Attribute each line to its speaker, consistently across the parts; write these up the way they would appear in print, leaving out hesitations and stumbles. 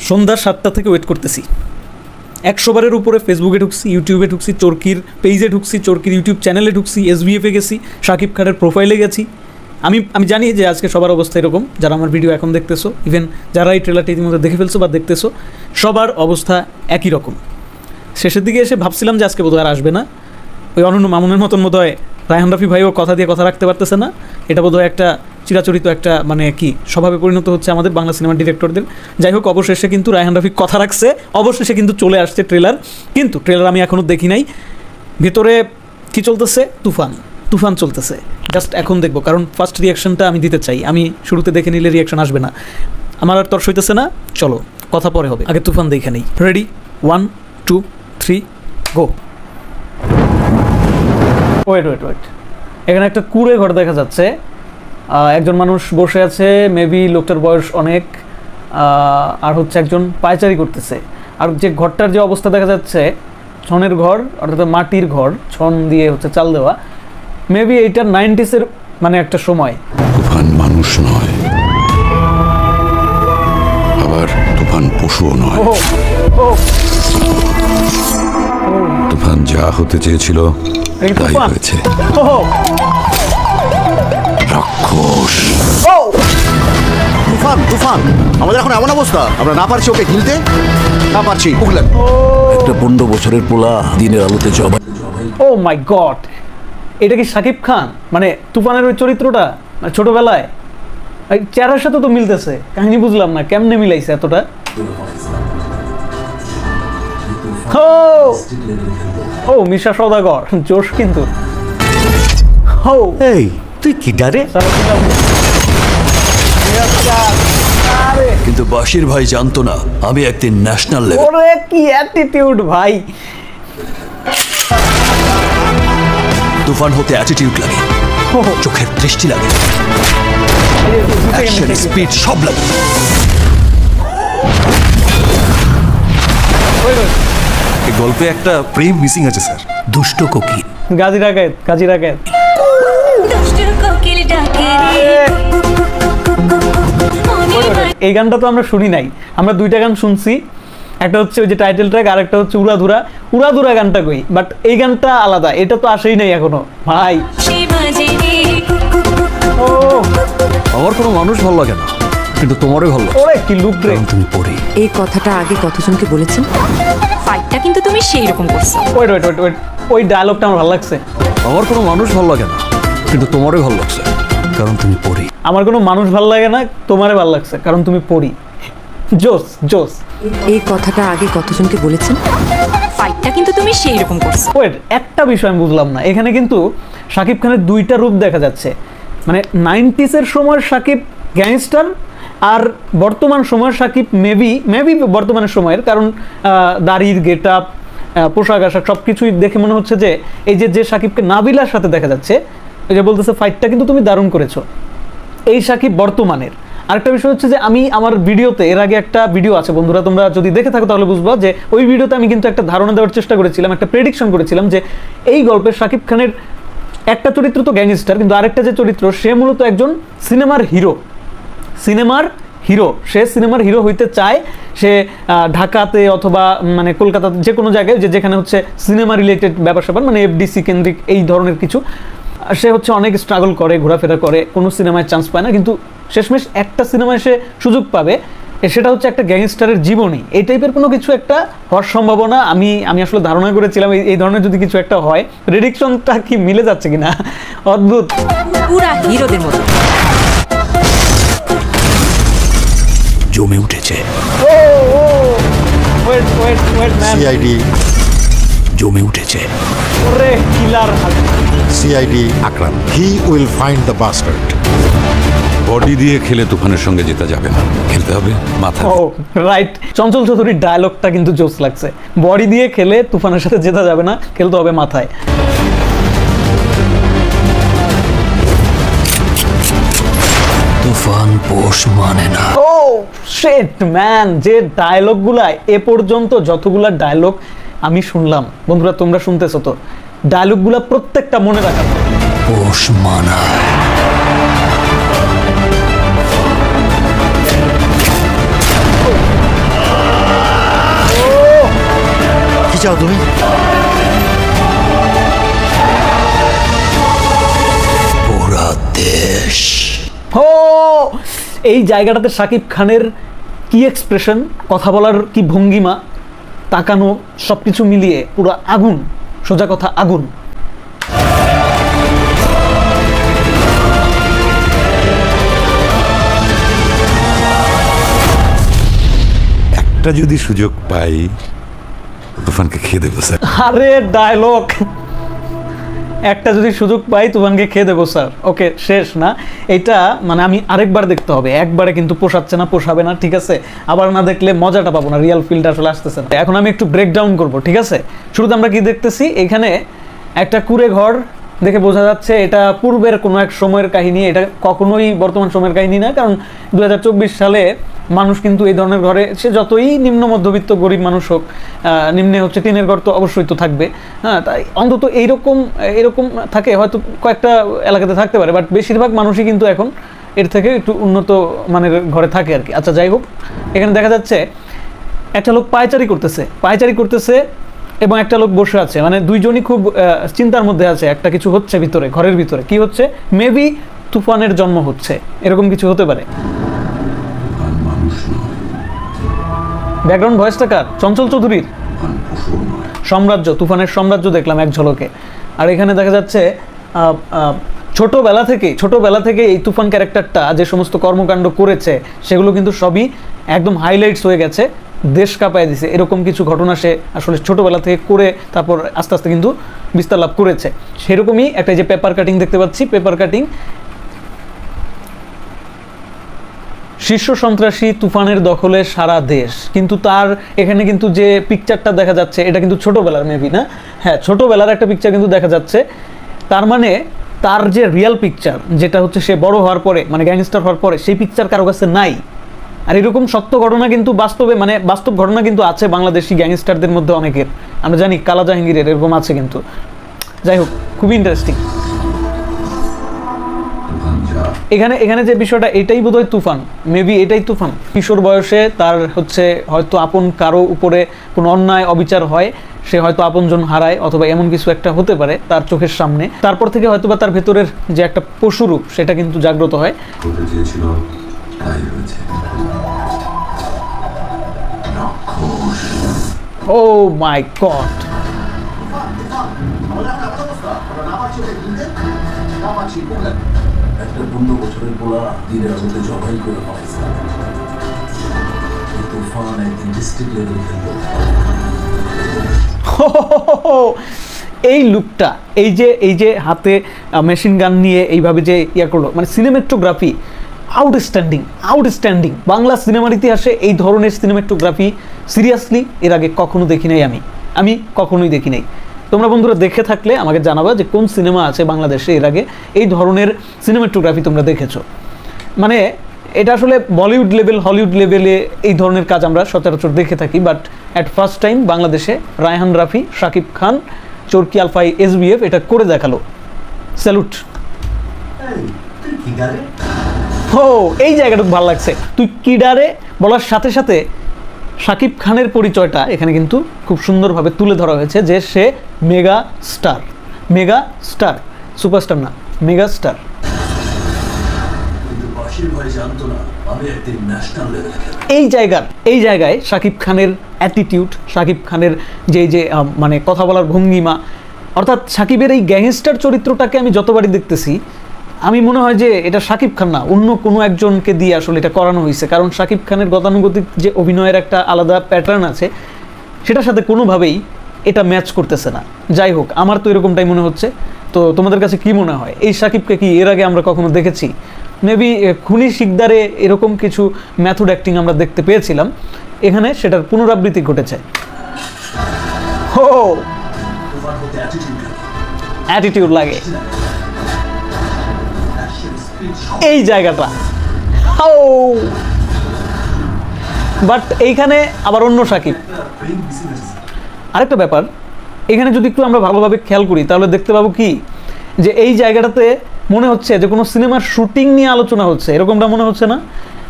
Speaker 1: সন্ধ্যা 7টা থেকে ওয়েট করতেছি। 100 বারের উপরে ফেসবুকে ঢুকছি, ইউটিউবে ঢুকছি, চরকির পেজে ঢুকছি, চরকির ইউটিউব চ্যানেলে ঢুকছি, SBF-এ গেছি, শাকিব খানের প্রোফাইলে গেছি। আমি জানি যে আজকে সবার অবস্থা এরকম, যারা আমার ভিডিও এখন দেখতেছো, ইভেন যারা এই ট্রেলারটি ইতিমধ্যে দেখে ফেলছো বা দেখতেছো, সবার অবস্থা একই রকম। শেষের দিকে এসে ভাবছিলাম যে আজকে বোধহয় আর আসবে না। ওই অনন্য মামুনের মতন বোধহয় রায়হান রাফি ভাইও কথা দিয়ে কথা রাখতে পারতেছে না। এটা বোধহয় একটা চিরাচরিত একটা মানে কি স্বভাবে পরিণত হচ্ছে আমাদের বাংলা সিনেমার ডিরেক্টরদের। যাই হোক, অবশেষে কিন্তু রায়হান রাফি কথা রাখছে, অবশেষে কিন্তু চলে আসছে ট্রেলার। কিন্তু ট্রেলার আমি এখনও দেখি নাই। ভেতরে কি চলতেছে? তুফান চলতেছে। জাস্ট এখন দেখবো, কারণ ফার্স্ট রিয়াকশনটা আমি দিতে চাই। আমি শুরুতে দেখে নিলে রিয়াকশন আসবে না, আমার আর তর্স হইতেছে না। চলো, কথা পরে হবে, আগে তুফান দেখে নেই। রেডি, 1 2 3 গো। ওয়েট, এখানে একটা কুঁড়ে ঘর দেখা যাচ্ছে। একজন মানুষ বসে আছে, মেবি লোকটার বয়স অনেক, আর হচ্ছে একজন পায়চারি করতেছে। আর যে ঘরটার যে অবস্থা দেখা যাচ্ছে, ছনের ঘর, অর্থাৎ মাটির ঘর, ছন দিয়ে হচ্ছে চাল দেওয়া। মেবি এইটা 90s-এর মানে একটা সময়।
Speaker 2: তুফান মানুষ নয়, আবার তুফান পশুও নয়। তুফান যা হতে চেয়েছিল তাই হয়েছে। রাক্ষস।
Speaker 3: তুফান আমাদের এখন এমন অবস্থা, আমরা না পারছি ওকে গিলতে, না পারছি উগলান।
Speaker 4: একটা 15 বছরের পোলা দিনের আলোতে জবাই।
Speaker 1: ও মাই গড, এটা কি শাকিব খান? মানে তুফানের ওই চরিত্রটা মানে ছোটবেলায় চেহারার সাথে তো মিলতেছে। কাহিনী বুঝলাম না কেমনে মিলাইছে এতটা। ও মিশা সওদাগর, জোশ কিন্তু।
Speaker 3: এই তুই কি ডারে?
Speaker 4: কিন্তু বাশির ভাই জানতো না আমি একদিন ন্যাশনাল লেভেল।
Speaker 1: ওরে কি অ্যাটিটিউড ভাই!
Speaker 4: তুফান হতে অ্যাটিটিউড লাগে, চোখের দৃষ্টি লাগে, অ্যাকশন স্পিড সব লাগে।
Speaker 5: এই গল্পে একটা প্রেম মিসিং আছে স্যার।
Speaker 4: দুষ্ট কোকিল
Speaker 1: গাজী রাকায়েত। এই গানটা তো আমরা শুনি নাই, আমরা দুইটা গান শুনছি। একটা হচ্ছে ওই যে টাইটেল ট্র্যাক, আর একটা হচ্ছে উড়াধুরা গানটা কই, বাট এই গানটা আলাদা, এটা তো আসেই নাই এখনো ভাই। ও
Speaker 4: আমার কোনো মানুষ ভালো লাগে না, কিন্তু তোমারই ভালো লাগে।
Speaker 1: ওরে কি লুক রে!
Speaker 4: তুমি পড়ি।
Speaker 6: এই কথাটা আগে কতজনকে বলেছেন? ফাইটটা কিন্তু তুমি সেই রকম করছো।
Speaker 1: ওয়েট, ওই ডায়লগটা আমার ভালো লাগছে।
Speaker 4: আমার কোনো মানুষ ভালো লাগে না, কিন্তু তোমারই ভালো লাগছে, কারণ তুমি পড়ি।
Speaker 1: আমার কোনো মানুষ ভালো লাগে না, তোমারে ভালো লাগছে কারণ তুমি পড়ি। জোস।
Speaker 6: এই কথাটা আগে কতজনকে বলেছেন? ফাইটটা কিন্তু তুমি সেই রকম করছো।
Speaker 1: ওয়েট, একটা বিষয় আমি বুঝলাম না। এখানে কিন্তু শাকিব খানের দুইটা রূপ দেখা যাচ্ছে। মানে 90s-এর সময়ের শাকিব গ্যাংস্টার, আর বর্তমান সময়ের শাকিব মেবি বর্তমানের সময়ের, কারণ দাড়ির গেট আপ, পোশাক আশাক সব কিছুই দেখে মনে হচ্ছে যে এই যে শাকিবকে নাবিলার সাথে দেখা যাচ্ছে, এই যে বলতেছে ফাইটটা কিন্তু তুমি দারুণ করেছো, এই শাকিব বর্তমানের। আরেকটা বিষয় হচ্ছে যে আমি আমার ভিডিওতে, এর আগে একটা ভিডিও আছে বন্ধুরা, তোমরা যদি দেখে থাকো তাহলে বুঝবা যে ওই ভিডিওতে আমি কিন্তু একটা ধারণা দেওয়ার চেষ্টা করেছিলাম, একটা প্রেডিকশন করেছিলাম যে এই গল্পের শাকিব খানের একটা চরিত্র তো গ্যাংস্টার, কিন্তু আরেকটা যে চরিত্র সে মূলত একজন সিনেমার হিরো। সে সিনেমার হিরো হইতে চায়। সে ঢাকাতে অথবা মানে কলকাতা যে কোনো জায়গায় যেখানে হচ্ছে সিনেমা রিলেটেড ব্যাপার-স্যাপার, মানে FDC কেন্দ্রিক এই ধরনের কিছু, সে হচ্ছে অনেক স্ট্রাগল করে, ঘোরাফেরা করে, কোনো সিনেমায় চান্স পায় না, কিন্তু শেষমেশ একটা সিনেমায় সে সুযোগ পাবে। সেটা হচ্ছে একটা গ্যাংস্টারের জীবনী। এই টাইপের কোনো কিছু একটা হওয়ার সম্ভাবনা আমি আসলে ধারণা করেছিলাম এই ধরনের যদি কিছু একটা হয়। প্রেডিকশনটা কি মিলে যাচ্ছে কিনা, অদ্ভুত,
Speaker 6: পুরা হিরোদের মতো
Speaker 4: জমে উঠেছে।
Speaker 3: সিআইডি
Speaker 4: জমে উঠেছে।
Speaker 1: ওরে killer
Speaker 3: CID Akram, he will find the bastard.
Speaker 2: Body দিয়ে খেলে তুফানের সঙ্গে জেতা যাবে না, খেলতে হবে মাথা।
Speaker 1: ও রাইট, চঞ্চল চৌধুরীর ডায়লগটা কিন্তু জোস লাগছে। বডি দিয়ে খেলে তুফানের সাথে জেতা যাবে না, খেলতে হবে মাথায়।
Speaker 4: তুফান পোষ মানে না।
Speaker 1: ও শিট ম্যান, যে ডায়লগগুলা এ পর্যন্ত যতগুলা ডায়লগ আমি শুনলাম, বন্ধুরা তোমরা শুনতেছো তো, ডায়লগগুলা প্রত্যেকটা মনে রাখা।
Speaker 4: পোষ মানা
Speaker 3: চাও তুমি?
Speaker 4: পুরা দেশ।
Speaker 1: ও এই জায়গাটাতে শাকিব খানের কি এক্সপ্রেশন, কথা বলার কি ভঙ্গিমা, তাকানো, সব কিছু মিলিয়ে পুরো আগুন, সোজা কথা আগুন।
Speaker 2: একটা যদি সুযোগ পাই তুফানকে খেয়ে দেবো স্যার।
Speaker 1: আরে ডায়লগ, একটা যদি সুযোগ পাই তুফানকে খেয়ে দেবো স্যার। ওকে, শেষ না এটা, মানে আমি আরেকবার দেখতে হবে, একবারে কিন্তু পোষাচ্ছে না, পোষাবে না, ঠিক আছে? আবার না দেখলে মজাটা পাবো না, রিয়াল ফিলটা আসলে আসতেছে না। এখন আমি একটু ব্রেকডাউন করবো, ঠিক আছে? শুরুতে আমরা কি দেখতেছি, এখানে একটা কুঁড়ে ঘর দেখে বোঝা যাচ্ছে এটা পূর্বের কোনো এক সময়ের কাহিনী, এটা কখনোই বর্তমান সময়ের কাহিনী না, কারণ 2024 সালে মানুষ কিন্তু এই ধরনের ঘরে, সে যতই নিম্ন মধ্যবিত্ত গরিব মানুষ হোক, নিম্নে হচ্ছে টিনের ঘর তো অবশ্যই তো থাকবে, হ্যাঁ, তাই অন্তত এরকম থাকে, হয়তো কয়েকটা এলাকাতে থাকতে পারে, বাট বেশিরভাগ মানুষই কিন্তু এখন এর থেকে একটু উন্নত মানের ঘরে থাকে আর কি। আচ্ছা, যাই হোক, এখানে দেখা যাচ্ছে একটা লোক পায়চারি করতেছে এবং একটা লোক বসে আছে, মানে দুইজনই খুব চিন্তার মধ্যে আছে, একটা কিছু হচ্ছে ভিতরে, ঘরের ভিতরে কি হচ্ছে, মেবি তুফানের জন্ম হচ্ছে, এরকম কিছু হতে পারে। ব্যাকগ্রাউন্ড ভয়েসটা কার? চঞ্চল চৌধুরীর সাম্রাজ্য, তুফানের সাম্রাজ্য দেখলাম এক ঝলকে। আর এখানে দেখা যাচ্ছে ছোটবেলা থেকে এই তুফান ক্যারেক্টারটা যে সমস্ত কর্মকাণ্ড করেছে সেগুলো কিন্তু সবই একদম হাইলাইটস হয়ে গেছে, দেশ কাঁপায় দিছে, এরকম কিছু ঘটনা সে আসলে ছোটবেলা থেকে করে তারপর আস্তে আস্তে কিন্তু বিস্তার লাভ করেছে। সেরকমই একটা যে পেপার কাটিং দেখতে পাচ্ছি, পেপার কাটিং, শীর্ষ সন্ত্রাসী তুফানের দখলে সারা দেশ, কিন্তু তার এখানে কিন্তু যে পিকচারটা দেখা যাচ্ছে এটা কিন্তু ছোটবেলার, মেবি না, হ্যাঁ ছোটবেলার একটা পিকচার কিন্তু দেখা যাচ্ছে। তার মানে তার যে রিয়েল পিকচার, যেটা হচ্ছে সে বড় হওয়ার পরে, মানে গ্যাংস্টার হওয়ার পরে, সেই পিকচার কারো কাছে নাই। আর এরকম সত্য ঘটনা কিন্তু বাস্তব ঘটনা কিন্তু আছে বাংলাদেশি গ্যাংস্টারদের মধ্যে অনেকের, আমরা জানি কালা জাহাঙ্গীরের এরকম আছে কিন্তু। যাই হোক, খুবই ইন্টারেস্টিং। এখানে যে বিষয়টা, এটাই বোধহয় তুফান, মেবি এটাই তুফান। কিশোর বয়সে তার হচ্ছে হয়তো আপন কারো উপরে কোনো অন্যায় অবিচার হয়, সে হয়তো আপনজন হারায়, অথবা এমন কিছু একটা হতে পারে তার চোখের সামনে, তারপর থেকে হয়তো বা তার ভেতরের যে একটা পশুরূপ সেটা কিন্তু জাগ্রত হয়। ও মাই গড,
Speaker 7: একটা 15 বছরের পোলা দিনের আলোতে জবাই করে পাকিস্তান, তুফান একদিন ডিস্ট্রিক্ট লেভেল খেলবে।
Speaker 1: এই লুকটা, এই যে হাতে মেশিন গান নিয়ে এইভাবে যে ইয়া করলো, মানে সিনেমেটোগ্রাফি আউটস্ট্যান্ডিং। বাংলা সিনেমার ইতিহাসে এই ধরনের সিনেমেটোগ্রাফি সিরিয়াসলি এর আগে কখনো দেখি নাই, আমি কখনোই দেখি নাই। তোমরা বন্ধুরা দেখে থাকলে আমাকে জানাবা যে কোন সিনেমা আছে বাংলাদেশে এর আগে এই ধরনের সিনেমেটোগ্রাফি তোমরা দেখেছো। মানে এটা আসলে বলিউড লেভেল, হলিউড লেভেলে এই ধরনের কাজ আমরা সচরাচর দেখে থাকি, বাট অ্যাট ফার্স্ট টাইম বাংলাদেশে রায়হান রাফি, শাকিব খান, চরকি আলফাই, SBF এটা করে দেখালো। স্যালুট। ও এই জায়গাটুকু ভালো লাগছে, তুই কিডারে বলার সাথে সাথে শাকিব খানের পরিচয়টা এখানে কিন্তু খুব সুন্দরভাবে তুলে ধরা হয়েছে, যে সে মেগা স্টার, সুপারস্টার না, মেগা স্টার। এই জায়গায় শাকিব খানের অ্যাটিটিউড, শাকিব খানের যে মানে কথা বলার ভঙ্গিমা, অর্থাৎ শাকিবের এই গ্যাংস্টার চরিত্রটাকে আমি যতবারই দেখতেছি আমি মনে হয় যে এটা শাকিব খান না, অন্য কোনো একজনকে দিয়ে আসলে এটা করানো হয়েছে, কারণ শাকিব খানের গতানুগতিক যে অভিনয়ের একটা আলাদা প্যাটার্ন আছে সেটার সাথে কোনোভাবেই এটা ম্যাচ করতেছে না। যাই হোক, আমার তো এরকমটাই মনে হচ্ছে। তো তোমাদের কাছে কি মনে হয়, এই শাকিবকে কি এর আগে আমরা কখনো দেখেছি? মেবি খুনি শিকদারে এরকম কিছু মেথড অ্যাক্টিং আমরা দেখতে পেয়েছিলাম, এখানে সেটার পুনরাবৃত্তি ঘটেছে। হো অ্যাটিটিউড লাগে এই জায়গাটা, বাট এইখানে আবার অন্য শাকিব। আরেকটা ব্যাপার, এখানে যদি একটু আমরা ভালোভাবে খেয়াল করি তাহলে দেখতে পাবো কি, যে এই জায়গাটাতে মনে হচ্ছে যে কোনো সিনেমার শুটিং নিয়ে আলোচনা হচ্ছে, এরকমটা মনে হচ্ছে না?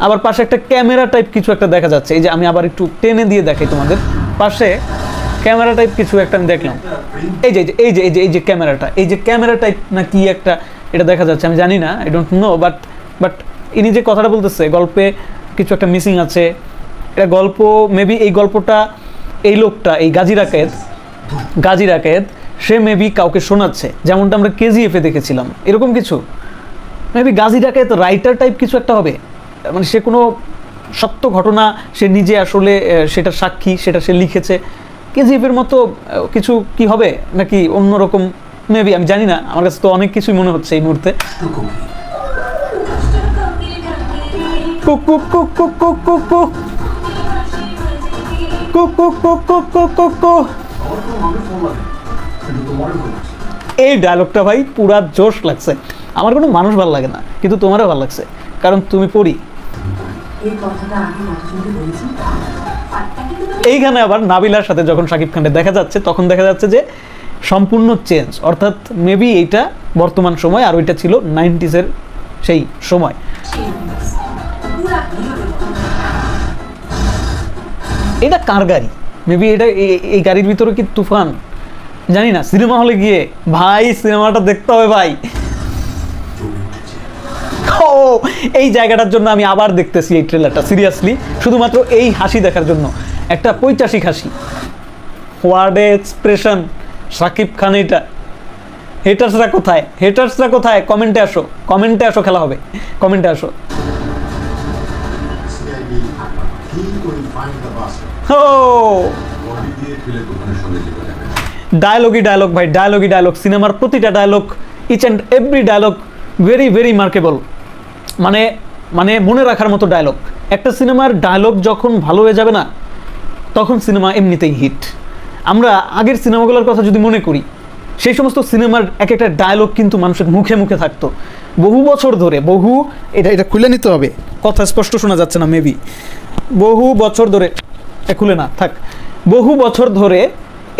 Speaker 1: আবার পাশে একটা ক্যামেরা টাইপ কিছু একটা দেখা যাচ্ছে, এই যে আমি আবার একটু টেনে দিয়ে দেখাই তোমাদের, পাশে ক্যামেরা টাইপ কিছু একটা আমি দেখলাম, এই যে ক্যামেরা টাইপ না কি একটা এটা দেখা যাচ্ছে, আমি জানি না, আই ডোন্ট নো, বাট ইনি যে কথাটা বলতেছে গল্পে কিছু একটা মিসিং আছে, এটা গল্প মেবি এই গল্পটা এই লোকটা এই গাজী রাকেত সে মেবি কাউকে শোনাচ্ছে, যেমনটা আমরা কেজিএফে দেখেছিলাম এরকম কিছু। মেবি গাজী রাকেত রাইটার টাইপ কিছু একটা হবে, মানে সে কোনো সত্য ঘটনা সে নিজে আসলে সেটা সাক্ষী, সেটা সে লিখেছে, কেজিএফের মতো কিছু কি হবে নাকি অন্যরকম মেবি, আমি জানি না, আমার কাছে তো অনেক কিছুই মনে হচ্ছে এই মুহূর্তে। এই ডায়লগটা ভাই পুরা জোশ লাগছে। আমার কোনো মানুষ ভালো লাগে না, কিন্তু তোমারও ভালো লাগছে কারণ তুমি পড়ি। এইখানে আবার নাবিলার সাথে যখন শাকিব খানের দেখা যাচ্ছে তখন দেখা যাচ্ছে যে সম্পূর্ণ চেঞ্জ, অর্থাৎ মেবি এইটা বর্তমান সময় আর ওইটা ছিল 90s সেই সময়। এটা কার গাড়ি? মেবি এটা এই গাড়ির ভিতরে কি তুফান, জানি না। সিনেমা হলে গিয়ে ভাই সিনেমাটা দেখতে হবে ভাই। এই জায়গাটার জন্য আমি আবার দেখতেছি এই ট্রেলারটা সিরিয়াসলি, শুধুমাত্র এই হাসি দেখার জন্য। একটা পৈচাসিক হাসি, ওয়ার্ডে এক্সপ্রেশন, শাকিব খান। এটা হেটার্সরা কোথায়? কমেন্টে আসো, খেলা হবে, কমেন্টে আসো। ডায়লগ ভাই, ডায়লগ, সিনেমার প্রতিটা dialogue, each and every dialogue very very markable, মানে মনে রাখার মতো ডায়লগ। একটা সিনেমার ডায়লগ যখন ভালো হয়ে যাবে না তখন সিনেমা এমনিতেই হিট। আমরা আগের সিনেমাগুলোর কথা যদি মনে করি, সেই সমস্ত সিনেমার এক একটা ডায়লগ কিন্তু মানুষের মুখে মুখে থাকতো বহু বছর ধরে। এটা খুলে নিতে হবে, কথা স্পষ্ট শোনা যাচ্ছে না মেবি। বহু বছর ধরে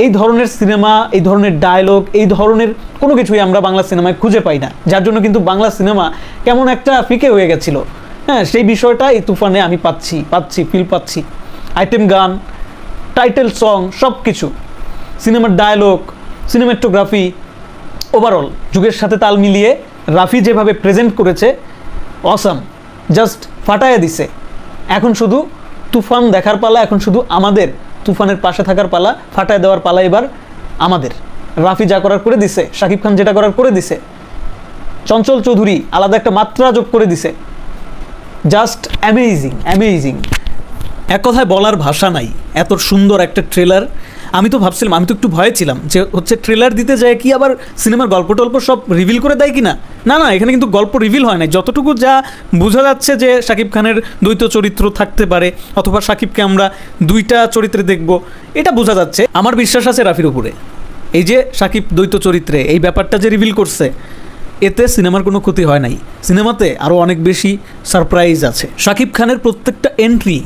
Speaker 1: এই ধরনের সিনেমা, এই ধরনের ডায়লগ, এই ধরনের কোনো কিছুই আমরা বাংলা সিনেমায় খুঁজে পাই না, যার জন্য কিন্তু বাংলা সিনেমা কেমন একটা ফিকে হয়ে গেছিল। হ্যাঁ, সেই বিষয়টা এই তুফানে আমি ফিল পাচ্ছি। আইটেম গান, টাইটেল সং, সব কিছু, সিনেমার ডায়লগ, সিনেমাটোগ্রাফি, ওভারঅল যুগের সাথে তাল মিলিয়ে রাফি যেভাবে প্রেজেন্ট করেছে, অসাম, জাস্ট ফাটায় দিছে। এখন শুধু তুফান দেখার পালা, এখন শুধু আমাদের তুফানের পাশে থাকার পালা, ফাটায় দেওয়ার পালা এবার আমাদের। রাফি যা করার করে দিছে, শাকিব খান যেটা করার করে দিছে, চঞ্চল চৌধুরী আলাদা একটা মাত্রা যোগ করে দিছে, জাস্ট অ্যামেজিং। এক কথায় বলার ভাষা নাই, এত সুন্দর একটা ট্রেলার। আমি তো ভাবছিলাম, আমি তো একটু ভয়ে ছিলাম যে হচ্ছে ট্রেলার দিতে যায় কি আবার সিনেমার গল্প টল্প সব রিভিল করে দেয় কিনা। না, এখানে কিন্তু গল্প রিভিল হয় না। যতটুকু যা বোঝা যাচ্ছে যে শাকিব খানের দ্বৈত চরিত্র থাকতে পারে, অথবা শাকিবকে আমরা দুইটা চরিত্রে দেখব, এটা বোঝা যাচ্ছে। আমার বিশ্বাস আছে রাফির উপরে, এই যে শাকিব দ্বৈত চরিত্রে এই ব্যাপারটা যে রিভিল করছে, এতে সিনেমার কোনো ক্ষতি হয় নাই। সিনেমাতে আরও অনেক বেশি সারপ্রাইজ আছে। শাকিব খানের প্রত্যেকটা এন্ট্রি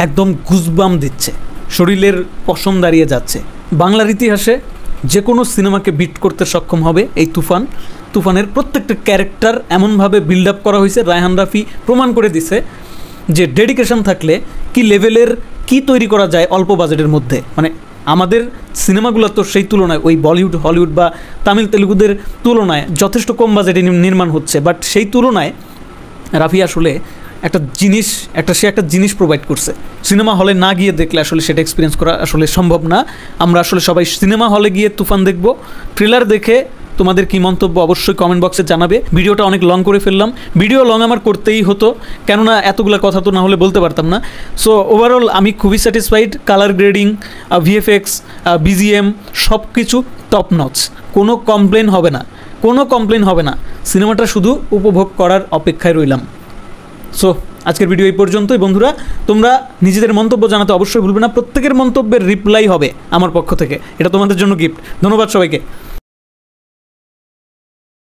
Speaker 1: একদম গুজবাম দিচ্ছে, শরীরের পশম দাঁড়িয়ে যাচ্ছে। বাংলার ইতিহাসে যে কোনো সিনেমাকে বিট করতে সক্ষম হবে এই তুফানের প্রত্যেকটা ক্যারেক্টার এমনভাবে বিল্ড আপ করা হয়েছে। রায়হান রাফি প্রমাণ করে দিছে যে ডেডিকেশন থাকলে কি লেভেলের কি তৈরি করা যায় অল্প বাজেটের মধ্যে। মানে আমাদের সিনেমাগুলো তো সেই তুলনায় ওই বলিউড, হলিউড বা তামিল তেলুগুদের তুলনায় যথেষ্ট কম বাজেটে নির্মাণ হচ্ছে, বাট সেই তুলনায় রাফি আসলে একটা জিনিস প্রোভাইড করছে। সিনেমা হলে না গিয়ে দেখলে আসলে সেটা এক্সপিরিয়েন্স করা আসলে সম্ভব না। আমরা আসলে সবাই সিনেমা হলে গিয়ে তুফান দেখব। ট্রেলার দেখে তোমাদের কি মন্তব্য অবশ্যই কমেন্ট বক্সে জানাবে। ভিডিওটা অনেক লং করে ফেললাম, ভিডিও লং আমার করতেই হতো, কেননা এতগুলো কথা তো না হলে বলতে পারতাম না। সো ওভারঅল আমি খুবই satisfied. Colour grading, VFX, BGM সব কিছু টপ নচ, কোনো কমপ্লেন হবে না। সিনেমাটা শুধু উপভোগ করার অপেক্ষায় রইলাম। সো আজকের ভিডিও এই পর্যন্তই। বন্ধুরা, তোমরা নিজেদের মন্তব্য জানাতে অবশ্যই ভুলবে না। প্রত্যেকের মন্তব্যের রিপ্লাই হবে আমার পক্ষ থেকে, এটা তোমাদের জন্য গিফট। ধন্যবাদ সবাইকে।